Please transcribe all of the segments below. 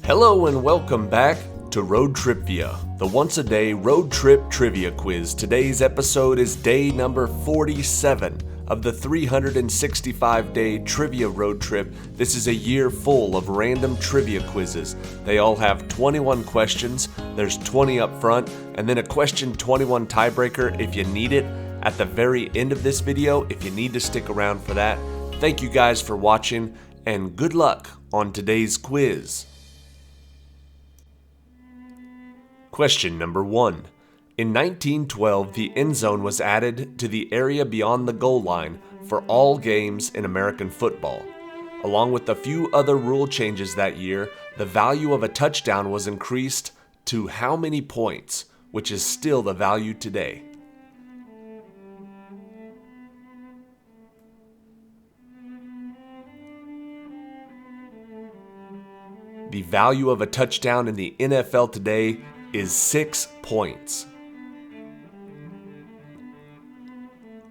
Hello and welcome back to ROADTRIpVIA, the once-a-day road trip trivia quiz. Today's episode is day number 47 of the 365-day trivia road trip. This is a year full of random trivia quizzes. They all have 21 questions. There's 20 up front, and then a question 21 tiebreaker if you need it at the very end of this video, if you need to stick around for that. Thank you guys for watching, and good luck on today's quiz. Question number 1. In 1912, the end zone was added to the area beyond the goal line for all games in American football. Along with a few other rule changes that year, the value of a touchdown was increased to how many points, which is still the value today? The value of a touchdown in the NFL today is 6 points.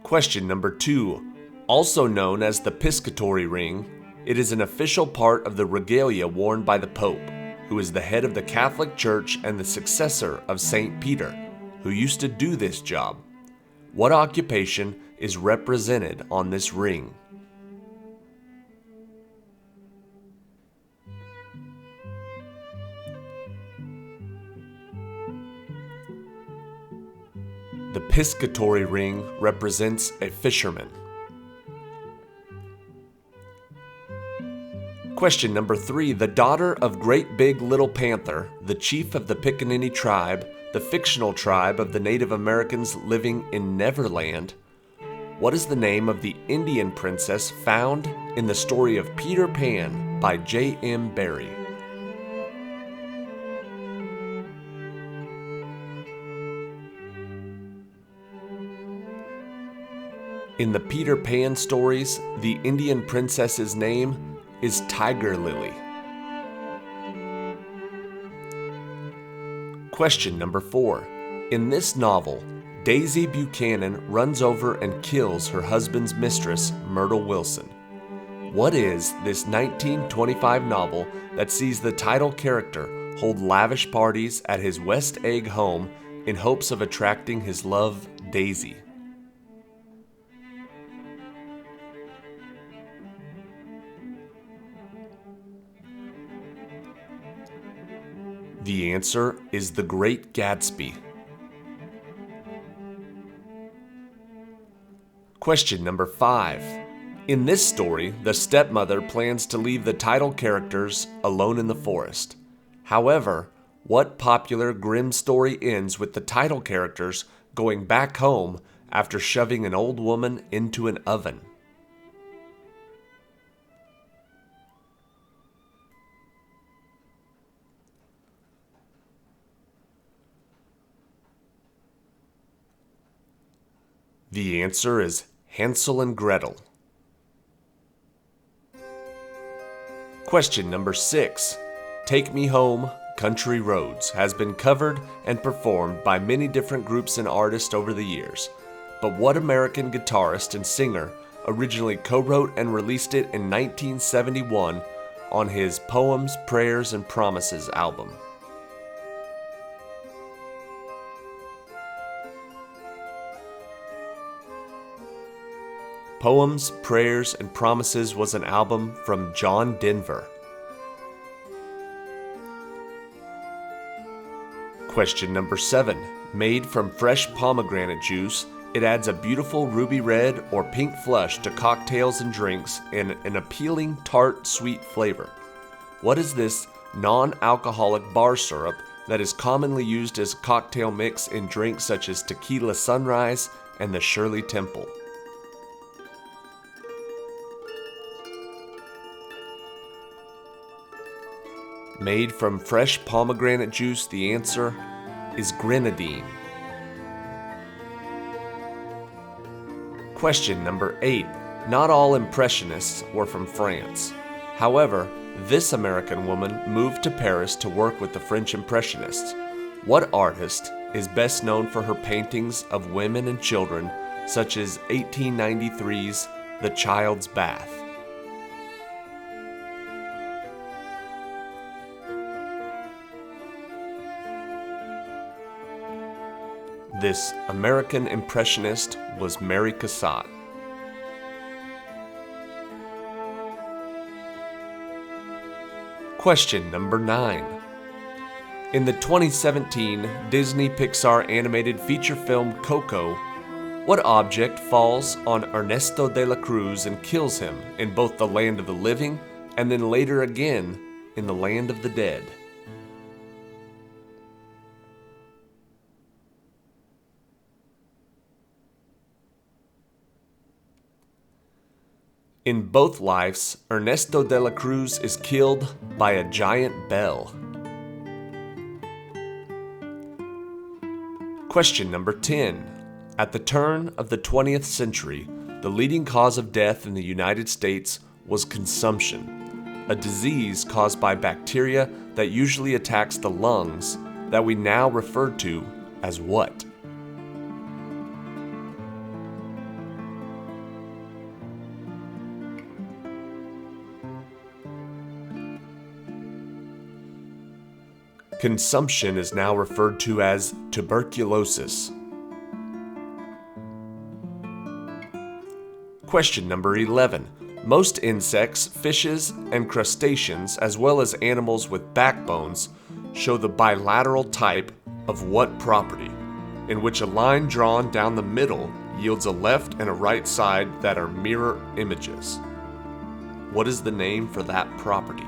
Question number 2. Also known as the piscatory ring, it is an official part of the regalia worn by the Pope, who is the head of the Catholic Church and the successor of St. Peter, who used to do this job. What occupation is represented on this ring? The piscatory ring represents a fisherman. Question number 3. The daughter of Great Big Little Panther, the chief of the Pickaninny tribe, the fictional tribe of the Native Americans living in Neverland. What is the name of the Indian princess found in the story of Peter Pan by J.M. Barrie? In the Peter Pan stories, the Indian princess's name is Tiger Lily. Question number 4. In this novel, Daisy Buchanan runs over and kills her husband's mistress, Myrtle Wilson. What is this 1925 novel that sees the title character hold lavish parties at his West Egg home in hopes of attracting his love, Daisy? The answer is The Great Gatsby. Question number 5. In this story, the stepmother plans to leave the title characters alone in the forest. However, what popular grim story ends with the title characters going back home after shoving an old woman into an oven? The answer is Hansel and Gretel. Question number 6. Take Me Home, Country Roads has been covered and performed by many different groups and artists over the years. But what American guitarist and singer originally co-wrote and released it in 1971 on his Poems, Prayers, and Promises album? Poems, Prayers, and Promises was an album from John Denver. Question number 7. Made from fresh pomegranate juice, it adds a beautiful ruby red or pink flush to cocktails and drinks in an appealing tart sweet flavor. What is this non-alcoholic bar syrup that is commonly used as a cocktail mix in drinks such as Tequila Sunrise and the Shirley Temple? Made from fresh pomegranate juice, the answer is grenadine. Question number 8. Not all Impressionists were from France. However, this American woman moved to Paris to work with the French Impressionists. What artist is best known for her paintings of women and children, such as 1893's The Child's Bath? This American impressionist was Mary Cassatt. Question number 9. In the 2017 Disney Pixar animated feature film Coco, what object falls on Ernesto de la Cruz and kills him in both the land of the living and then later again in the land of the dead? In both lives, Ernesto de la Cruz is killed by a giant bell. Question number 10. At the turn of the 20th century, the leading cause of death in the United States was consumption, a disease caused by bacteria that usually attacks the lungs that we now refer to as what? Consumption is now referred to as tuberculosis. Question number 11. Most insects, fishes, and crustaceans, as well as animals with backbones, show the bilateral type of what property, in which a line drawn down the middle yields a left and a right side that are mirror images? What is the name for that property?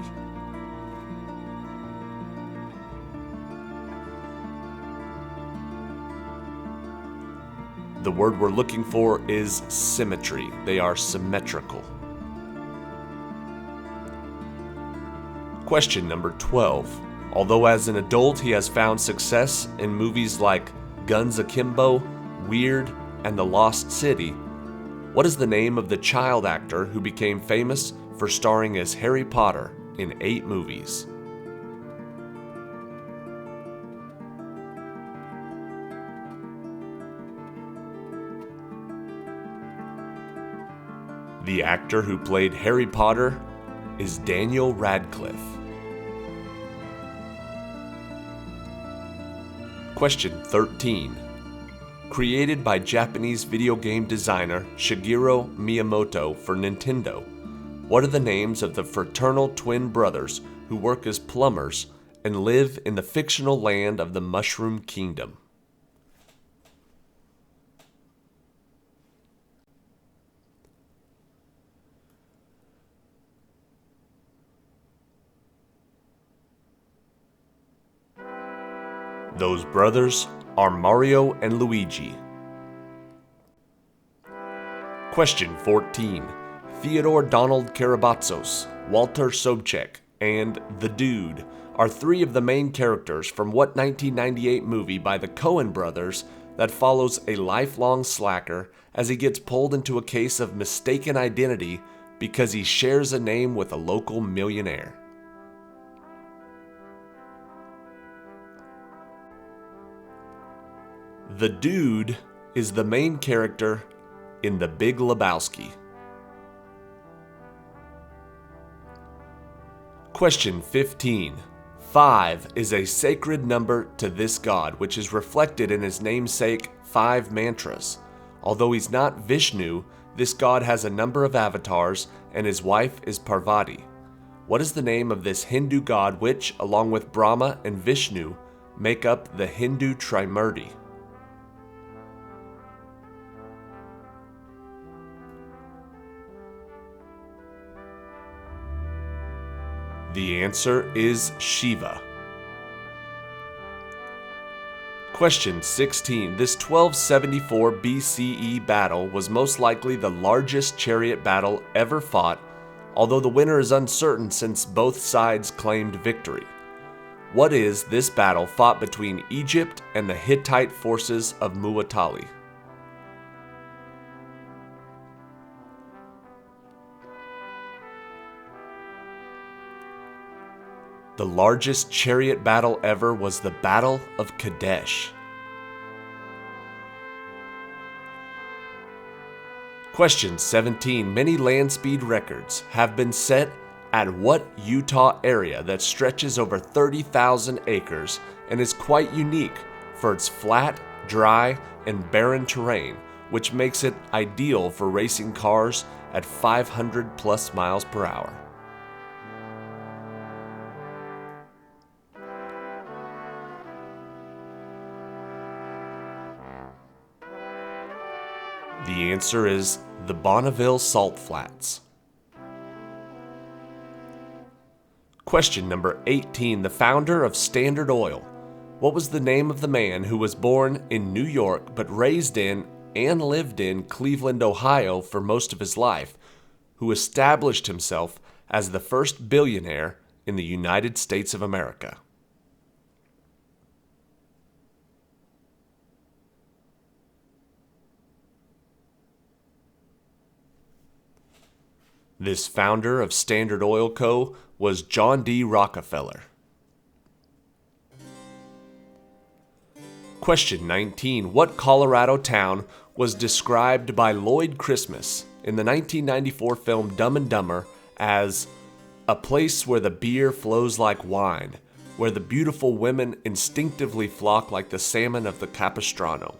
The word we're looking for is symmetry. They are symmetrical. Question number 12. Although as an adult he has found success in movies like Guns Akimbo, Weird, and The Lost City, what is the name of the child actor who became famous for starring as Harry Potter in 8 movies? The actor who played Harry Potter is Daniel Radcliffe. Question 13. Created by Japanese video game designer Shigeru Miyamoto for Nintendo, what are the names of the fraternal twin brothers who work as plumbers and live in the fictional land of the Mushroom Kingdom? Those brothers are Mario and Luigi. Question 14. Theodore Donald Karabatsos, Walter Sobchak, and The Dude are 3 of the main characters from what 1998 movie by the Coen brothers that follows a lifelong slacker as he gets pulled into a case of mistaken identity because he shares a name with a local millionaire? The Dude is the main character in The Big Lebowski. Question 15. 5 is a sacred number to this god, which is reflected in his namesake 5 mantras. Although he's not Vishnu, this god has a number of avatars, and his wife is Parvati. What is the name of this Hindu god which, along with Brahma and Vishnu, make up the Hindu Trimurti? The answer is Shiva. Question 16. This 1274 BCE battle was most likely the largest chariot battle ever fought, although the winner is uncertain since both sides claimed victory. What is this battle fought between Egypt and the Hittite forces of Muwatalli? The largest chariot battle ever was the Battle of Kadesh. Question 17. Many land speed records have been set at what Utah area that stretches over 30,000 acres and is quite unique for its flat, dry, and barren terrain, which makes it ideal for racing cars at 500 plus miles per hour. The answer is the Bonneville Salt Flats. Question number 18. The founder of Standard Oil. What was the name of the man who was born in New York but raised in and lived in Cleveland, Ohio for most of his life, who established himself as the first billionaire in the United States of America? This founder of Standard Oil Co. was John D. Rockefeller. Question 19. What Colorado town was described by Lloyd Christmas in the 1994 film Dumb and Dumber as a place where the beer flows like wine, where the beautiful women instinctively flock like the salmon of the Capistrano?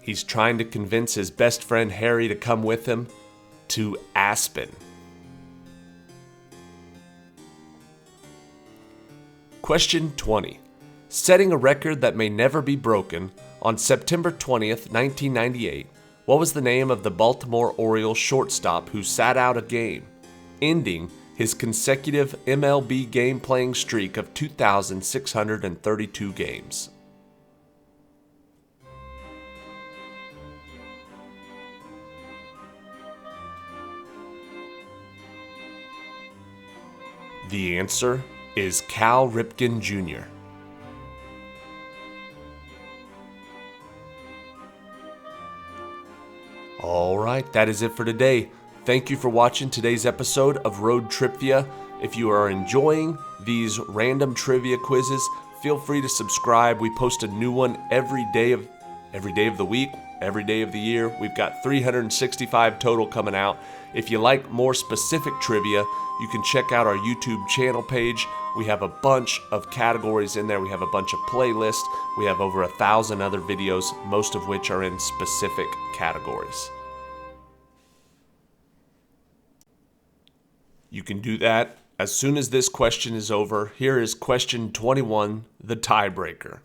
He's trying to convince his best friend Harry to come with him to Aspen. Question 20. Setting a record that may never be broken, on September 20th, 1998, what was the name of the Baltimore Orioles shortstop who sat out a game, ending his consecutive MLB game-playing streak of 2,632 games? The answer is Cal Ripken Jr. Alright, that is it for today. Thank you for watching today's episode of ROADTRIpVIA. If you are enjoying these random trivia quizzes, feel free to subscribe. We post a new one every day of the week, every day of the year. We've got 365 total coming out. If you like more specific trivia, you can check out our YouTube channel page. We have a bunch of categories in there. We have a bunch of playlists. We have over 1,000 other videos, most of which are in specific categories. You can do that as soon as this question is over. Here is question 21, the tiebreaker.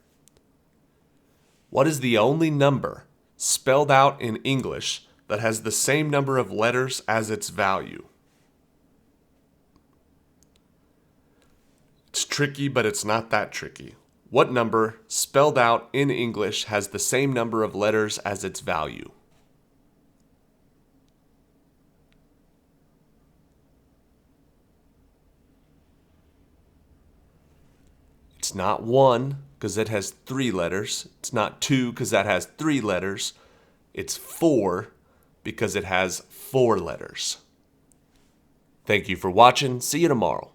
What is the only number spelled out in English that has the same number of letters as its value? It's tricky, but it's not that tricky. What number spelled out in English has the same number of letters as its value? It's not 1, because it has 3 letters. It's not 2, because that has 3 letters. It's 4, because it has 4 letters. Thank you for watching. See you tomorrow.